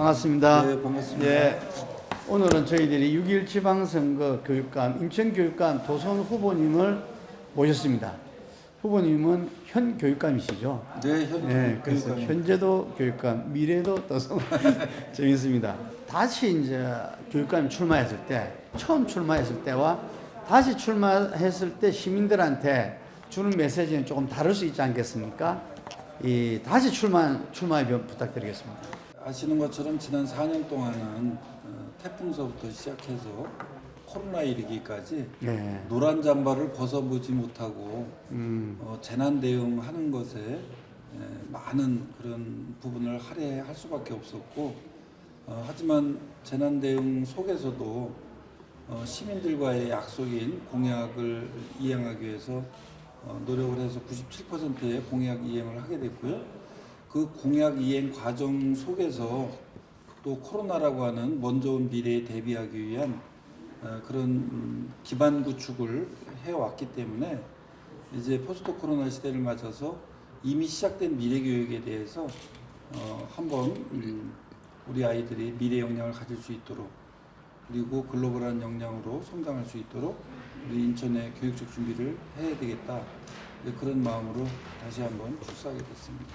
반갑습니다. 네, 반갑습니다. 예, 오늘은 저희들이 6.1 지방선거 교육감, 인천교육감 도선 후보님을 모셨습니다. 후보님은 현 교육감이시죠? 네, 현 네, 그래서 교육감. 현재도 교육감, 미래도 도선 재밌습니다. 다시 이제 교육감이 출마했을 때, 처음 출마했을 때와 다시 출마했을 때 시민들한테 주는 메시지는 조금 다를 수 있지 않겠습니까? 이 다시 출마의 변 부탁드리겠습니다. 아시는 것처럼 지난 4년 동안은 태풍서부터 시작해서 코로나 이르기까지 네. 노란 잠바를 벗어보지 못하고 재난 대응하는 것에 많은 그런 부분을 할애할 수밖에 없었고 하지만 재난 대응 속에서도 시민들과의 약속인 공약을 이행하기 위해서 노력을 해서 97%의 공약 이행을 하게 됐고요. 그 공약 이행 과정 속에서 또 코로나라고 하는 먼저 온 미래에 대비하기 위한 그런 기반 구축을 해왔기 때문에 이제 포스트 코로나 시대를 맞아서 이미 시작된 미래 교육에 대해서 한번 우리 아이들이 미래 역량을 가질 수 있도록 그리고 글로벌한 역량으로 성장할 수 있도록 우리 인천의 교육적 준비를 해야 되겠다. 그런 마음으로 다시 한번 출사하게 됐습니다.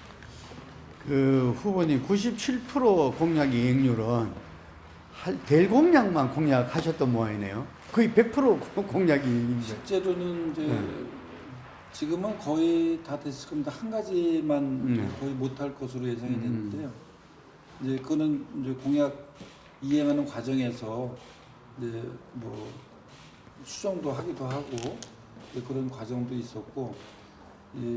그 후보님 97% 공약 이행률은 될 공약만 공약하셨던 모양이네요. 거의 100% 공약 이행인데. 실제로는 이제 지금은 거의 다 됐을 겁니다. 한 가지만 거의 못할 것으로 예상이 됐는데요. 이제 그거는 이제 공약 이행하는 과정에서 이제 뭐 수정도 하기도 하고 그런 과정도 있었고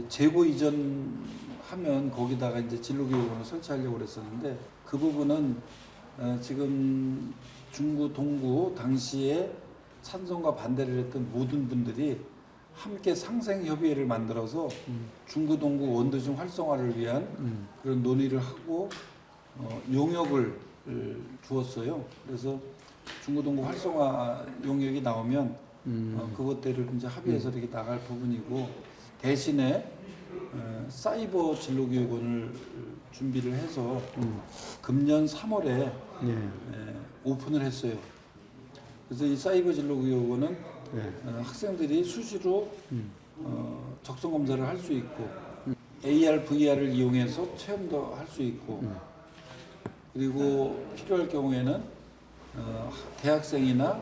재고 이전하면 거기다가 이제 진로교육원을 설치하려고 그랬었는데 그 부분은 지금 중구 동구 당시에 찬성과 반대를 했던 모든 분들이 함께 상생협의회를 만들어서 중구 동구 원도심 활성화를 위한 그런 논의를 하고 용역을 주었어요. 그래서 중구 동구 활성화 용역이 나오면 그것들을 이제 합의해서 이렇게 나갈 부분이고 대신에 사이버 진로교육원을 준비를 해서 금년 3월에 오픈을 했어요. 그래서 이 사이버 진로교육원은 학생들이 수시로 적성 검사를 할 수 있고 AR, VR을 이용해서 체험도 할 수 있고 그리고 필요할 경우에는 대학생이나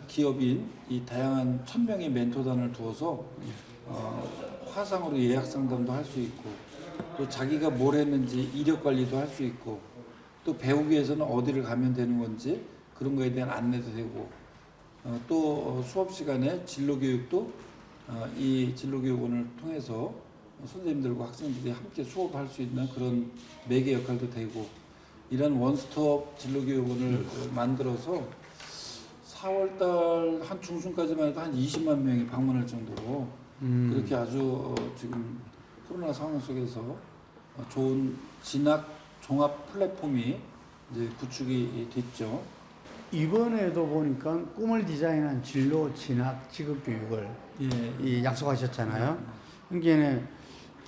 기업인 이 다양한 1000명의 멘토단을 두어서 화상으로 예약 상담도 할 수 있고 또 자기가 뭘 했는지 이력 관리도 할 수 있고 또 배우기 위해서는 어디를 가면 되는 건지 그런 거에 대한 안내도 되고 또 수업 시간에 진로 교육도 이 진로 교육원을 통해서 선생님들과 학생들이 함께 수업할 수 있는 그런 매개 역할도 되고 이런 원스톱 진로 교육원을 만들어서 4월달 한 중순까지만 해도 한 20만 명이 방문할 정도로 그렇게 아주 지금 코로나 상황 속에서 좋은 진학 종합 플랫폼이 이제 구축이 됐죠. 이번에도 보니까 꿈을 디자인한 진로, 진학, 직업 교육을 이 약속하셨잖아요. 그러니까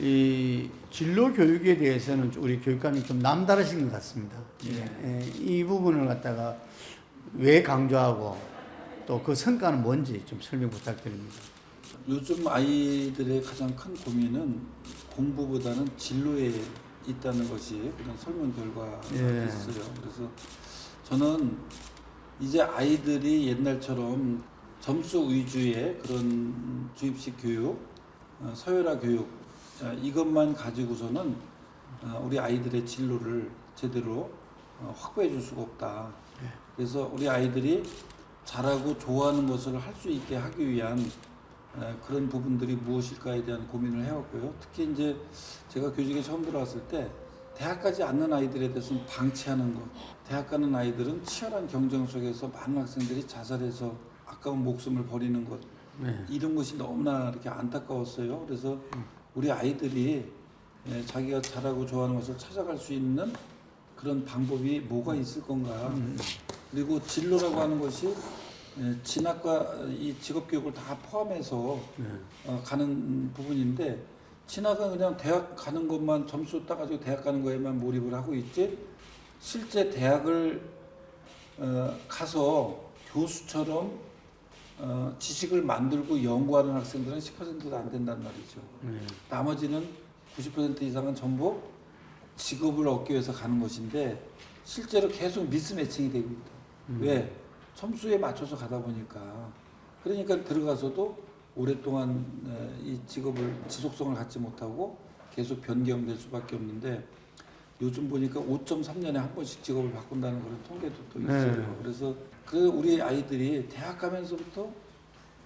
이 진로 교육에 대해서는 우리 교육감이 좀 남다르신 것 같습니다. 이 부분을 갖다가 왜 강조하고 또 그 성과는 뭔지 좀 설명 부탁드립니다. 요즘 아이들의 가장 큰 고민은 공부보다는 진로에 있다는 것이 그런 설문 결과가 있어요. 그래서 저는 이제 아이들이 옛날처럼 점수 위주의 그런 주입식 교육, 서열화 교육 이것만 가지고서는 우리 아이들의 진로를 제대로 확보해 줄 수가 없다. 그래서 우리 아이들이 잘하고 좋아하는 것을 할 수 있게 하기 위한 그런 부분들이 무엇일까에 대한 고민을 해왔고요. 특히 이제 제가 교직에 처음 들어왔을 때 대학 가지 않는 아이들에 대해서는 방치하는 것. 대학 가는 아이들은 치열한 경쟁 속에서 많은 학생들이 자살해서 아까운 목숨을 버리는 것. 이런 것이 너무나 이렇게 안타까웠어요. 그래서 우리 아이들이 자기가 잘하고 좋아하는 것을 찾아갈 수 있는 그런 방법이 뭐가 있을 건가. 그리고 진로라고 하는 것이 진학과 이 직업교육을 다 포함해서 가는 부분인데 진학은 그냥 대학 가는 것만 점수 따가지고 대학 가는 거에만 몰입을 하고 있지 실제 대학을 가서 교수처럼 지식을 만들고 연구하는 학생들은 10%도 안 된단 말이죠. 나머지는 90% 이상은 전부 직업을 얻기 위해서 가는 것인데 실제로 계속 미스매칭이 되고 있다. 왜? 점수에 맞춰서 가다 보니까. 그러니까 들어가서도 오랫동안 이 직업을 지속성을 갖지 못하고 계속 변경될 수밖에 없는데 요즘 보니까 5.3년에 한 번씩 직업을 바꾼다는 그런 통계도 또 있어요. 네. 그래서 그 우리 아이들이 대학 가면서부터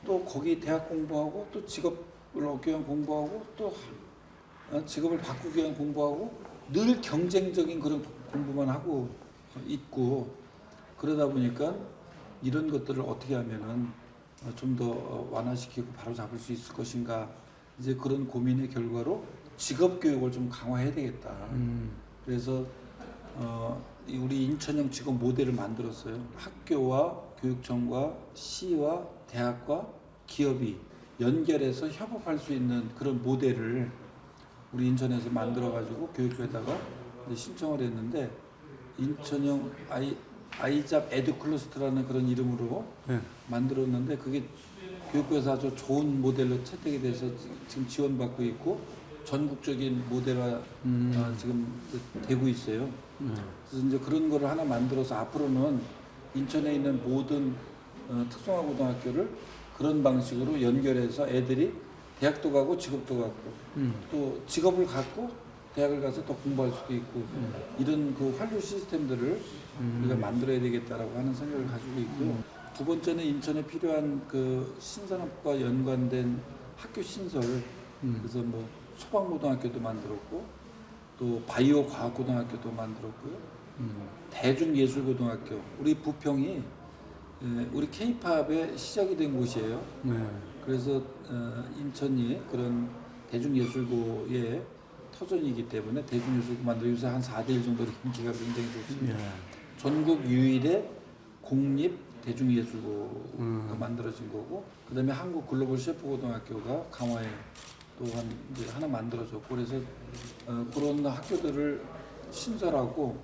또 거기 대학 공부하고 또 직업을 얻기 위한 공부하고 또 직업을 바꾸기 위한 공부하고 늘 경쟁적인 그런 공부만 하고 있고 그러다 보니까 이런 것들을 어떻게 하면은 좀 더 완화시키고 바로 잡을 수 있을 것인가 이제 그런 고민의 결과로 직업 교육을 좀 강화해야 되겠다. 그래서 우리 인천형 직업 모델을 만들었어요. 학교와 교육청과 시와 대학과 기업이 연결해서 협업할 수 있는 그런 모델을 우리 인천에서 만들어가지고 교육부에다가 신청을 했는데 인천형 아이잡 에듀클러스터라는 그런 이름으로 만들었는데 그게 교육부에서 아주 좋은 모델로 채택이 돼서 지금 지원받고 있고 전국적인 모델화 지금 되고 있어요. 그래서 이제 그런 거를 하나 만들어서 앞으로는 인천에 있는 모든 특성화고등학교를 그런 방식으로 연결해서 애들이 대학도 가고 직업도 갖고 또 직업을 갖고 대학을 가서 또 공부할 수도 있고 이런 그 환류 시스템들을 우리가 만들어야 되겠다라고 하는 생각을 가지고 있고요. 두 번째는 인천에 필요한 그 신산업과 연관된 학교 신설 그래서 뭐 소방고등학교도 만들었고 또 바이오 과학고등학교도 만들었고요. 대중예술고등학교 우리 부평이 우리 K-팝의 시작이 된 곳이에요. 그래서 인천이 그런 대중예술고의 터전이기 때문에 대중예술고 만들어 요새 한 4대1 정도로 인기가 굉장히 좋습니다. 전국 유일의 공립 대중예술고가 만들어진 거고 그다음에 한국 글로벌 셰프고등학교가 강화에 또한 이제 하나 만들어졌고 그래서 그런 학교들을 신설하고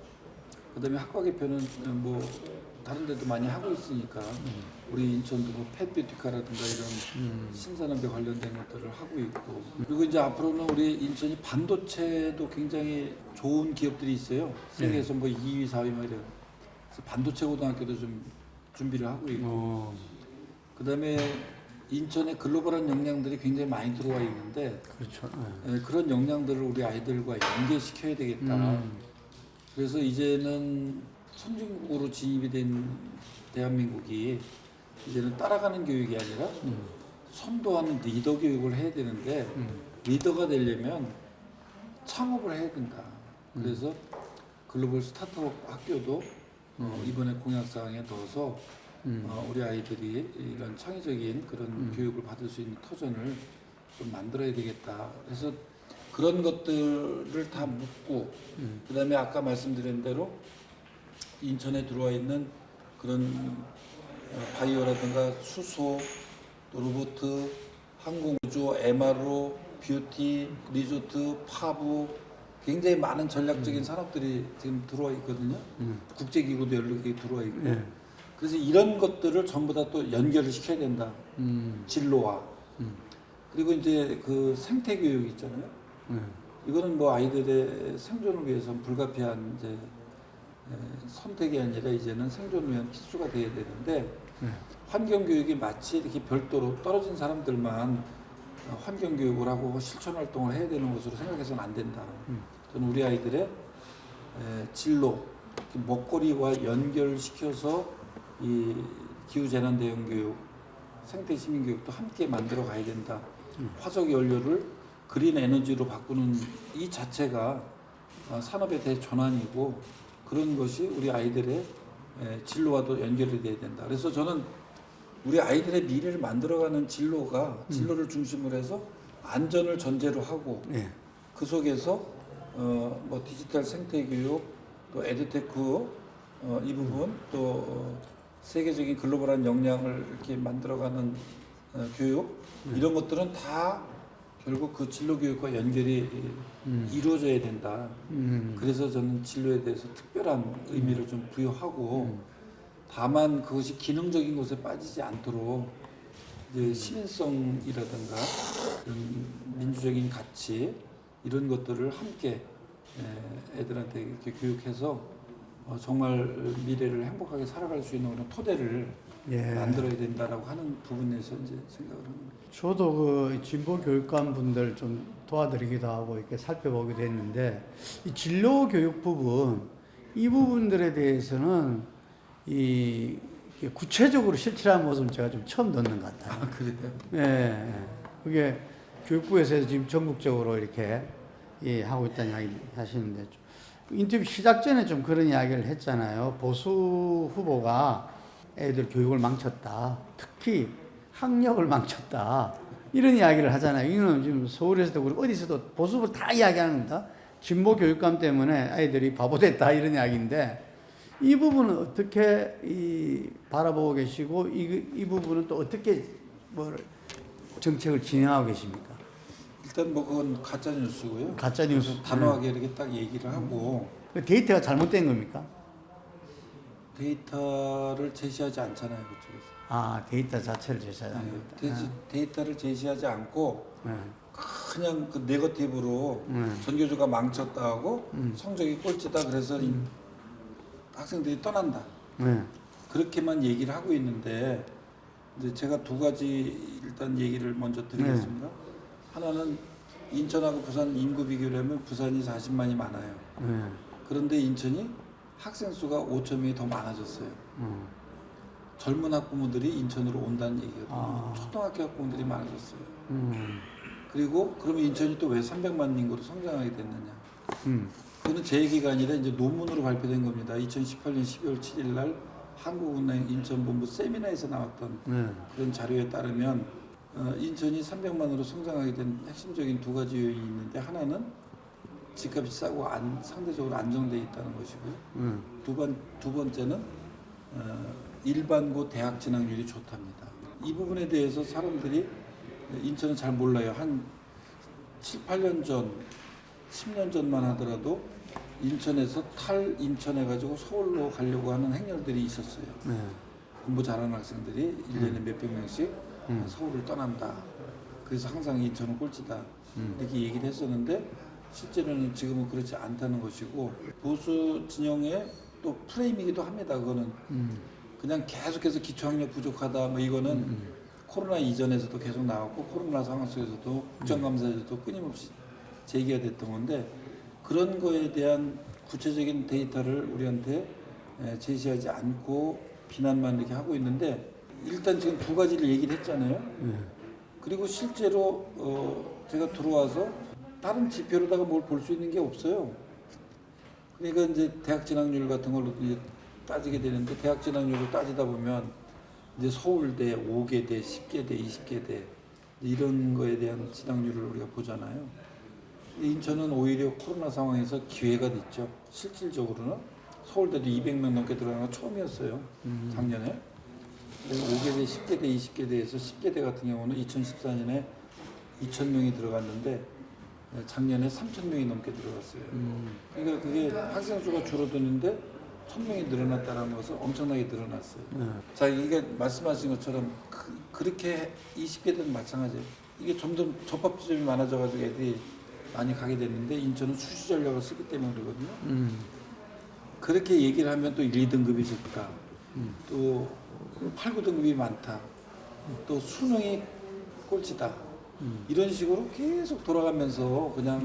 그다음에 학과 개편은 뭐 다른 데도 많이 하고 있으니까 우리 인천도 뭐 펫뷰티카라든가 이런 신산업에 관련된 것들을 하고 있고 그리고 이제 앞으로는 우리 인천이 반도체도 굉장히 좋은 기업들이 있어요. 세계에서 뭐 2위, 4위 뭐 이래요. 그래서 반도체 고등학교도 좀 준비를 하고 있고 그다음에 인천에 글로벌한 역량들이 굉장히 많이 들어와 있는데 그렇죠. 그런 역량들을 우리 아이들과 연계시켜야 되겠다. 그래서 이제는 선진국으로 진입이 된 대한민국이 이제는 따라가는 교육이 아니라 선도하는 리더 교육을 해야 되는데 리더가 되려면 창업을 해야 된다. 그래서 글로벌 스타트업 학교도 이번에 공약사항에 넣어서 우리 아이들이 이런 창의적인 그런 교육을 받을 수 있는 터전을 좀 만들어야 되겠다. 그래서 그런 것들을 다 묻고 그다음에 아까 말씀드린 대로 인천에 들어와 있는 그런 바이오라든가 수소, 로보트, 항공우주, MRO, 뷰티, 리조트, 파브 굉장히 많은 전략적인 산업들이 지금 들어와 있거든요. 국제기구도 여러 개 들어와 있고 그래서 이런 것들을 전부 다 또 연결을 시켜야 된다. 진로와 그리고 이제 그 생태 교육 있잖아요. 이거는 뭐 아이들의 생존을 위해서 불가피한 이제 선택이 아니라 이제는 생존을 위한 필수가 돼야 되는데 환경 교육이 마치 이렇게 별도로 떨어진 사람들만 환경 교육을 하고 실천 활동을 해야 되는 것으로 생각해서는 안 된다. 저는 우리 아이들의 진로, 먹거리와 연결시켜서 이 기후 재난 대응 교육, 생태 시민 교육도 함께 만들어 가야 된다. 화석 연료를 그린 에너지로 바꾸는 이 자체가 산업의 대전환이고 그런 것이 우리 아이들의 진로와도 연결이 돼야 된다. 그래서 저는 우리 아이들의 미래를 만들어가는 진로를 중심으로 해서 안전을 전제로 하고 그 속에서 뭐 디지털 생태 교육 또 에듀테크 이 부분 또 세계적인 글로벌한 역량을 이렇게 만들어가는 교육 이런 것들은 다 결국 그 진로 교육과 연결이 이루어져야 된다. 그래서 저는 진로에 대해서 특별한 의미를 좀 부여하고 다만 그것이 기능적인 것에 빠지지 않도록 이제 시민성이라든가 민주적인 가치 이런 것들을 함께 애들한테 이렇게 교육해서 정말 미래를 행복하게 살아갈 수 있는 그런 토대를 만들어야 된다라고 하는 부분에서 이제 생각을 합니다. 저도 그 진보 교육관 분들 좀 도와드리기도 하고 이렇게 살펴보기도 했는데 이 진로 교육 부분 이 부분들에 대해서는 이 이렇게 구체적으로 실천하는 모습을 제가 좀 처음 듣는 것 같아요. 아, 그래요? 예, 그게 교육부에서 지금 전국적으로 이렇게 하고 있다는 이야기 하시는데 인터뷰 시작 전에 좀 그런 이야기를 했잖아요. 보수 후보가 애들 교육을 망쳤다. 특히 학력을 망쳤다. 이런 이야기를 하잖아요. 이거는 지금 서울에서도 그렇고 어디서도 보수 후보 다 이야기하는 겁니다. 진보 교육감 때문에 아이들이 바보 됐다 이런 이야기인데 이 부분은 어떻게 바라보고 계시고 이 부분은 또 어떻게 정책을 진행하고 계십니까? 일단 뭐 그건 가짜 뉴스고요. 가짜 뉴스 단호하게 이렇게 딱 얘기를 하고 그 데이터가 잘못된 겁니까? 데이터를 제시하지 않잖아요, 그쪽에서. 아 데이터 자체를 제시하지 않고 있다. 데이터를 제시하지 않고 네. 그냥 그 네거티브로 전교조가 망쳤다 하고 성적이 꼴찌다 그래서 학생들이 떠난다. 네. 그렇게만 얘기를 하고 있는데 이제 제가 두 가지 일단 얘기를 먼저 드리겠습니다. 하나는 인천하고 부산 인구 비교를 하면 부산이 40만이 많아요. 네. 그런데 인천이 학생 수가 5천 명이 더 많아졌어요. 젊은 학부모들이 인천으로 온다는 얘기거든요. 초등학교 학부모들이 많아졌어요. 그리고 그러면 인천이 또 왜 300만 인구로 성장하게 됐느냐? 그거는 제 얘기가 아니라 이제 논문으로 발표된 겁니다. 2018년 12월 7일 날 한국은행 인천본부 세미나에서 나왔던 그런 자료에 따르면 인천이 300만으로 성장하게 된 핵심적인 두 가지 요인이 있는데 하나는 집값이 싸고 상대적으로 안정돼 있다는 것이고요. 두 번째는 일반고 대학 진학률이 좋답니다. 이 부분에 대해서 사람들이 인천은 잘 몰라요. 한 7, 8년 전, 10년 전만 하더라도 인천에서 인천해가지고 서울로 가려고 하는 행렬들이 있었어요. 공부 잘하는 학생들이 1년에 몇백 명씩 서울을 떠난다. 그래서 항상 인천은 꼴찌다. 이렇게 얘기를 했었는데 실제로는 지금은 그렇지 않다는 것이고 보수 진영의 또 프레임이기도 합니다. 그거는 그냥 계속해서 기초학력 부족하다. 뭐 이거는 코로나 이전에서도 계속 나왔고 코로나 상황 속에서도 국정감사에서도 끊임없이 제기가 됐던 건데 그런 거에 대한 구체적인 데이터를 우리한테 제시하지 않고 비난만 이렇게 하고 있는데 일단 지금 두 가지를 얘기를 했잖아요. 그리고 실제로 제가 들어와서 다른 지표로다가 뭘 볼 수 있는 게 없어요. 그러니까 이제 대학 진학률 같은 걸로 이제 따지게 되는데 대학 진학률을 따지다 보면 이제 서울대, 5개대, 10개대, 20개대 이런 거에 대한 진학률을 우리가 보잖아요. 인천은 오히려 코로나 상황에서 기회가 됐죠. 실질적으로는 서울대도 200명 넘게 들어가는 건 처음이었어요. 작년에. 그리고 5개대, 10개대, 20개대에서 10개대 같은 경우는 2014년에 2,000명이 들어갔는데 작년에 3,000명이 넘게 들어갔어요. 그러니까 그게 학생 수가 줄어드는데 1,000명이 늘어났다는 것은 엄청나게 늘어났어요. 자, 이게 말씀하신 것처럼 그렇게 20개대는 마찬가지예요. 이게 점점 접합 지점이 많아져가지고 애들이 많이 가게 됐는데 인천은 수시 전략을 쓰기 때문에 그러거든요. 그렇게 얘기를 하면 또 1, 2등급이 적다. 또 8, 9등급이 많다. 또 수능이 꼴찌다. 이런 식으로 계속 돌아가면서 그냥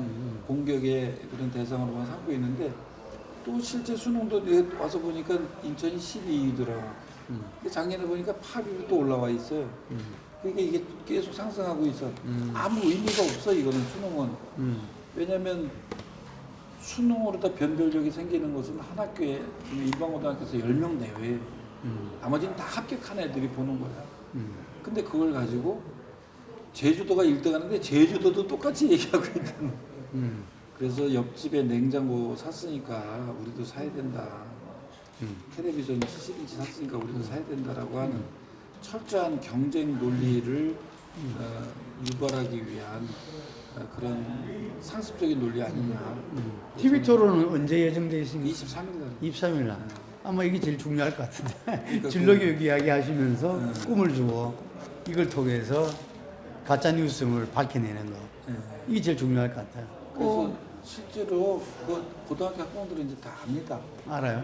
공격의 그런 대상으로만 삼고 있는데 또 실제 수능도 와서 보니까 인천이 12위더라고. 작년에 보니까 8위로 또 올라와 있어요. 그러니까 이게 계속 상승하고 있어. 아무 의미가 없어 이거는 수능은. 왜냐하면 수능으로 다 변별력이 생기는 것은 한 학교에 일반고등학교에서 10명 내외. 나머지는 다 합격한 애들이 보는 거야. 근데 그걸 가지고 제주도가 1등 하는데 제주도도 똑같이 얘기하고 있다는. 그래서 옆집에 냉장고 샀으니까 우리도 사야 된다. 텔레비전 70인치 샀으니까 우리도 사야 된다라고 하는 철저한 경쟁 논리를 유발하기 위한 그런 상습적인 논리 아니냐. TV 토론은 언제 예정돼 있습니까? 23일 날. 23일 날. 아마 이게 제일 중요할 것 같은데. 그러니까 진로교육 이야기 하시면서 꿈을 주고 이걸 통해서 가짜 뉴스를 밝혀내는 거. 이게 제일 중요할 것 같아요. 그래서 실제로 그 고등학교 학부모들은 이제 다 압니다. 알아요?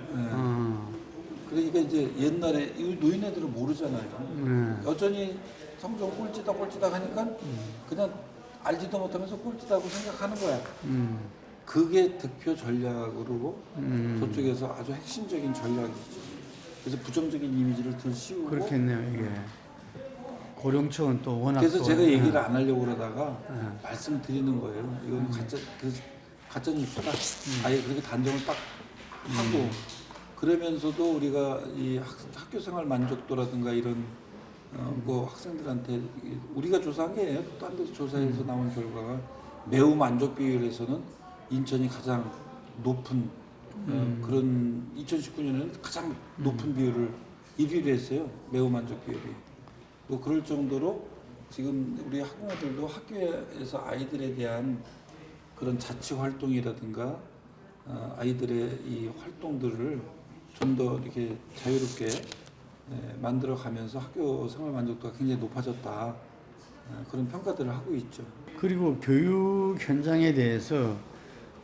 그러니까 이제 옛날에 이 노인네들은 모르잖아요. 여전히 성적 꼴찌다 하니까 그냥 알지도 못하면서 꼴찌다고 생각하는 거야. 그게 득표 전략으로 저쪽에서 아주 핵심적인 전략이죠. 그래서 부정적인 이미지를 덜 씌우고. 그렇겠네요, 이게. 고령층은 또 워낙. 그래서 또, 제가 얘기를 안 하려고 그러다가 말씀드리는 거예요. 이건 음. 가짜 뉴스다. 아예 그렇게 단정을 딱 하고 그러면서도 우리가 이 학교 생활 만족도라든가 이런 뭐 학생들한테 우리가 조사한 게 아니에요. 딴 데서 조사해서 나온 결과가 매우 만족 비율에서는 인천이 가장 높은 그런 2019년에는 가장 높은 비율을 1위를 했어요. 매우 만족 비율이. 또 그럴 정도로 지금 우리 학부모들도 학교에서 아이들에 대한 그런 자치 활동이라든가 아이들의 이 활동들을 좀 더 이렇게 자유롭게 만들어 가면서 학교 생활 만족도가 굉장히 높아졌다. 그런 평가들을 하고 있죠. 그리고 교육 현장에 대해서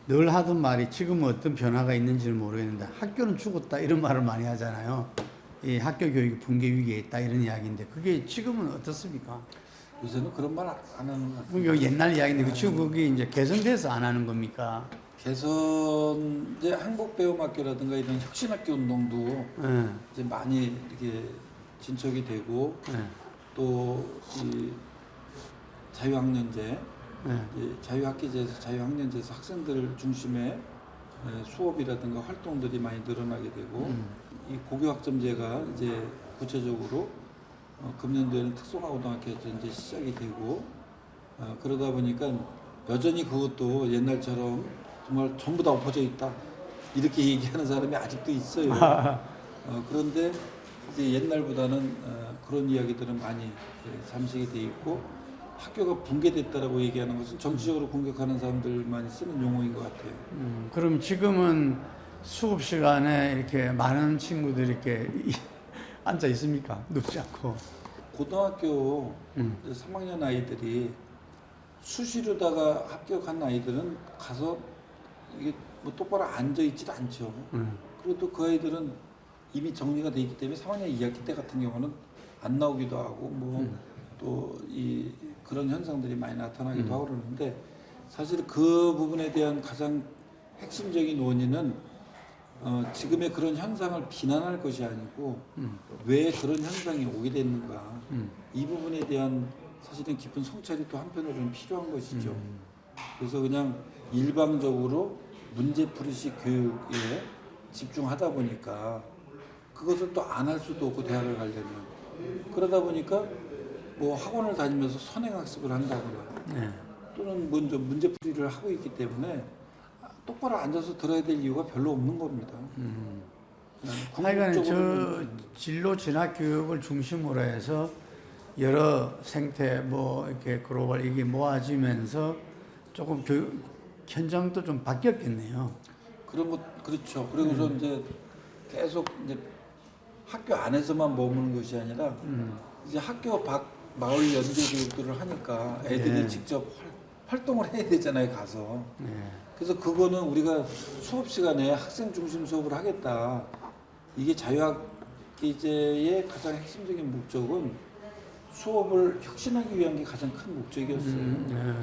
늘 하던 말이 지금 어떤 변화가 있는지는 모르겠는데 학교는 죽었다 이런 말을 많이 하잖아요. 이 학교 교육이 붕괴 위기에 있다 이런 이야기인데 그게 지금은 어떻습니까? 요새는 그런 말 안 하는 것 같아요. 그게 옛날 이야기인데 지금 그게 이제 개선돼서 안 하는 겁니까? 개선 이제 한국배움학교라든가 이런 혁신학교 운동도 이제 많이 이렇게 진척이 되고 또 이 자유학년제, 자유학기제에서 자유학년제에서 학생들 중심의 수업이라든가 활동들이 많이 늘어나게 되고 이 고교학점제가 이제 구체적으로 금년도에는 특성화고등학교에서 이제 시작이 되고 그러다 보니까 여전히 그것도 옛날처럼 정말 전부 다 엎어져 있다 이렇게 얘기하는 사람이 아직도 있어요. 그런데 이제 옛날보다는 그런 이야기들은 많이 잠식이 돼 있고 학교가 붕괴됐다라고 얘기하는 것은 정치적으로 공격하는 사람들만이 쓰는 용어인 것 같아요. 그럼 지금은 수업 시간에 이렇게 많은 친구들이 이렇게 앉아 있습니까? 눕지 않고. 고등학교 3학년 아이들이 수시로다가 합격한 아이들은 가서 이게 뭐 똑바로 앉아 있지도 않죠. 그리고 또 그 아이들은 이미 정리가 돼 있기 때문에 3학년 2학기 때 같은 경우는 안 나오기도 하고 뭐 또 이 그런 현상들이 많이 나타나기도 하고 그러는데 사실 그 부분에 대한 가장 핵심적인 원인은 지금의 그런 현상을 비난할 것이 아니고 왜 그런 현상이 오게 됐는가 이 부분에 대한 사실은 깊은 성찰이 또 한편으로는 필요한 것이죠. 그래서 그냥 일방적으로 문제풀이식 교육에 집중하다 보니까 그것을 또 안 할 수도 없고 대학을 가려면 그러다 보니까 뭐 학원을 다니면서 선행학습을 한다거나 또는 먼저 문제풀이를 하고 있기 때문에 똑바로 앉아서 들어야 될 이유가 별로 없는 겁니다. 하여간 저 진로 진학 교육을 중심으로 해서 여러 생태 뭐 이렇게 글로벌 이게 모아지면서 조금 교육 현장도 좀 바뀌었겠네요. 그런 것 그렇죠. 그리고서 이제 계속 이제 학교 안에서만 머무는 것이 아니라 이제 학교 밖 마을 연계 교육들을 하니까 애들이 직접 활동을 해야 되잖아요, 가서. 그래서 그거는 우리가 수업 시간에 학생 중심 수업을 하겠다. 이게 자유학기제의 가장 핵심적인 목적은 수업을 혁신하기 위한 게 가장 큰 목적이었어요.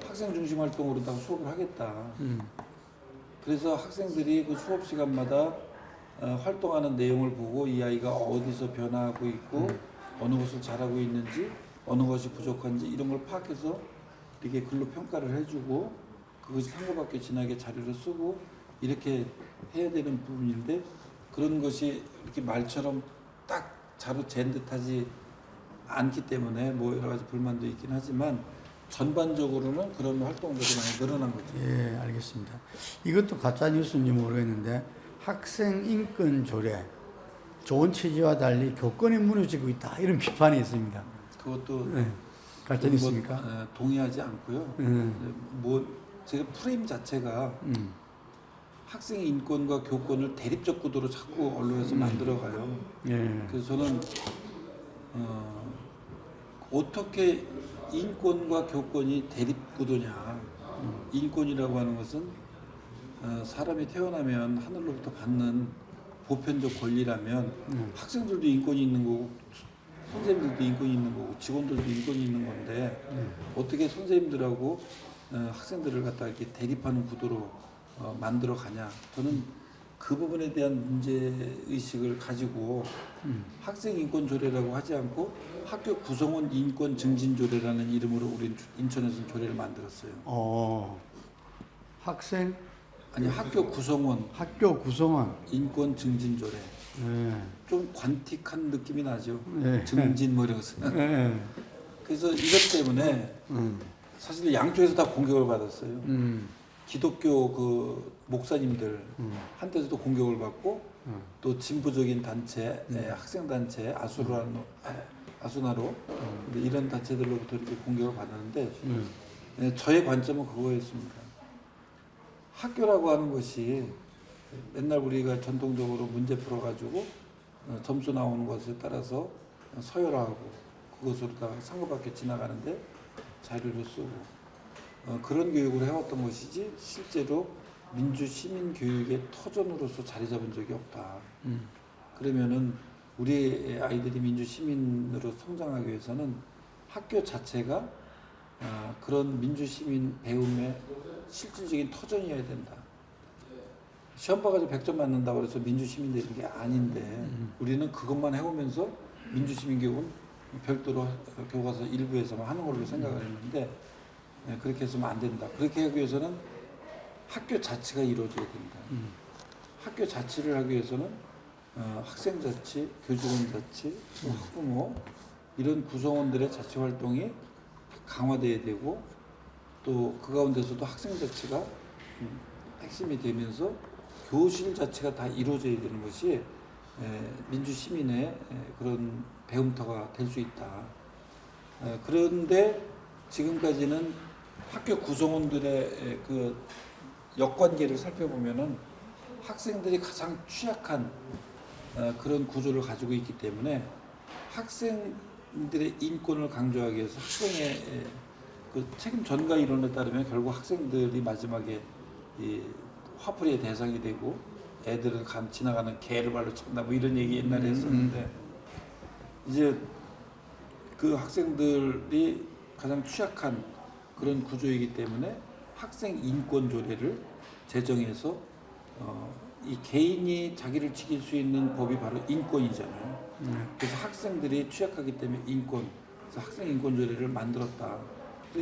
학생 중심 활동으로다가 수업을 하겠다. 그래서 학생들이 그 수업 시간마다 활동하는 내용을 보고 이 아이가 어디서 변화하고 있고 어느 것을 잘하고 있는지 어느 것이 부족한지 이런 걸 파악해서 이렇게 글로 평가를 해주고 그것이 상고받게 진하게 자료를 쓰고 이렇게 해야 되는 부분인데 그런 것이 이렇게 말처럼 딱 자로 잰 듯하지 않기 때문에 뭐 여러 가지 불만도 있긴 하지만 전반적으로는 그런 활동들이 많이 늘어난 거죠. 예, 알겠습니다. 이것도 가짜 뉴스인지 모르겠는데 학생 인권 조례 좋은 취지와 달리 교권이 무너지고 있다 이런 비판이 있습니다. 그것도 갈등 있습니까? 동의하지 않고요. 뭐 제가 프레임 자체가 학생 인권과 교권을 대립적 구도로 자꾸 언론에서 만들어가요. 예. 그래서 저는 어떻게 인권과 교권이 대립 구도냐? 인권이라고 하는 것은 사람이 태어나면 하늘로부터 받는 보편적 권리라면 학생들도 인권이 있는 거고 선생님들도 인권이 있는 거고 직원들도 인권이 있는 건데 어떻게 선생님들하고 학생들을 갖다 이렇게 대립하는 구도로 만들어 가냐? 저는 그 부분에 대한 문제 의식을 가지고 학생 인권 조례라고 하지 않고 학교 구성원 인권 증진 조례라는 이름으로 우리 인천에서 조례를 만들었어요. 학생 아니 학교 구성원 인권 증진 조례. 예. 좀 관틱한 느낌이 나죠. 예. 증진 뭐 이런 거. 예. 그래서 이것 때문에 사실 양쪽에서 다 공격을 받았어요. 기독교 그 목사님들 한테서도 공격을 받고 또 진보적인 단체, 학생 단체 아수나로 이런 단체들로부터 이렇게 공격을 받았는데 저의 관점은 그거였습니다. 학교라고 하는 것이 맨날 우리가 전통적으로 문제 풀어가지고 점수 나오는 것에 따라서 서열화하고 그것으로다가 상급학교 지나가는데 자료를 쓰고 그런 교육을 해왔던 것이지 실제로 민주 시민 교육의 터전으로서 자리 잡은 적이 없다. 그러면은 우리 아이들이 민주 시민으로 성장하기 위해서는 학교 자체가 그런 민주 시민 배움의 실질적인 터전이어야 된다. 시험 봐가지고 100점 맞는다고 해서 민주 시민 되는 게 아닌데 우리는 그것만 해오면서 민주 시민 교육은 별도로 교과서 일부에서만 하는 걸로 생각을 했는데 그렇게 해서는 안 된다. 그렇게 하기 위해서는 학교 자치가 이루어져야 된다. 학교 자치를 하기 위해서는 학생 자치, 교직원 자치, 학부모 이런 구성원들의 자치 활동이 강화돼야 되고 또 그 가운데서도 학생 자치가 핵심이 되면서 교실 자체가 다 이루어져야 되는 것이 민주 시민의 그런 배움터가 될 수 있다. 그런데 지금까지는 학교 구성원들의 그 역관계를 살펴보면은 학생들이 가장 취약한 그런 구조를 가지고 있기 때문에 학생들의 인권을 강조하기 위해서 학생의 그 책임 전가 이론에 따르면 결국 학생들이 마지막에 이 화풀이의 대상이 되고 애들은 지나가는 개를 발로 찬다 뭐 이런 얘기 옛날에 했었는데 이제 그 학생들이 가장 취약한 그런 구조이기 때문에 학생 인권 조례를 제정해서 이 개인이 자기를 지킬 수 있는 법이 바로 인권이잖아요. 그래서 학생들이 취약하기 때문에 인권, 그래서 학생 인권 조례를 만들었다.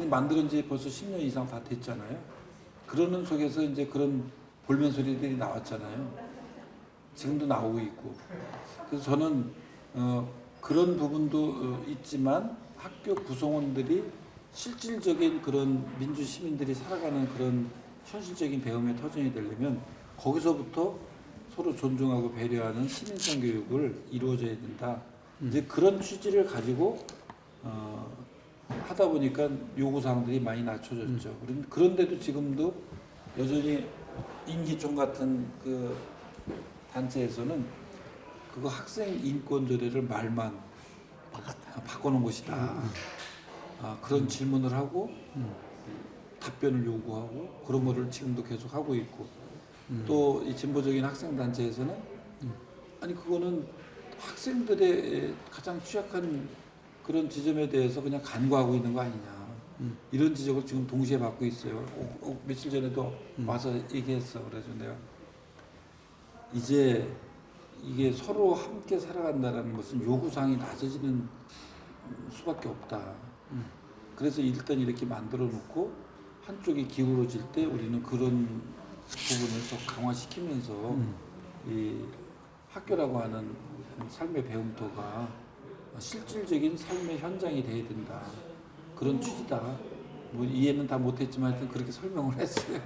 만들은 지 벌써 10년 이상 다 됐잖아요. 그러는 속에서 이제 그런 볼멘 소리들이 나왔잖아요. 지금도 나오고 있고. 그래서 저는 그런 부분도 있지만 학교 구성원들이 실질적인 그런 민주 시민들이 살아가는 그런 현실적인 배움의 터전이 되려면 거기서부터 서로 존중하고 배려하는 시민성 교육을 이루어져야 된다. 이제 그런 취지를 가지고 하다 보니까 요구사항들이 많이 낮춰졌죠. 그런데도 지금도 여전히 인기총 같은 그 단체에서는 그거 학생 인권 조례를 말만 바꿔놓은 것이다. 그런 질문을 하고 답변을 요구하고 그런 거를 지금도 계속 하고 있고 또 이 진보적인 학생 단체에서는 아니 그거는 학생들의 가장 취약한 그런 지점에 대해서 그냥 간과하고 있는 거 아니냐 이런 지적을 지금 동시에 받고 있어요. 며칠 전에도 와서 얘기했어. 그래서 내가 이제 이게 서로 함께 살아간다는 것은 요구사항이 낮아지는 수밖에 없다. 그래서 일단 이렇게 만들어 놓고 한쪽이 기울어질 때 우리는 그런 부분을 더 강화시키면서 이 학교라고 하는 삶의 배움터가 실질적인 삶의 현장이 돼야 된다. 그런 취지다. 뭐 이해는 다 못했지만 하여튼 그렇게 설명을 했어요.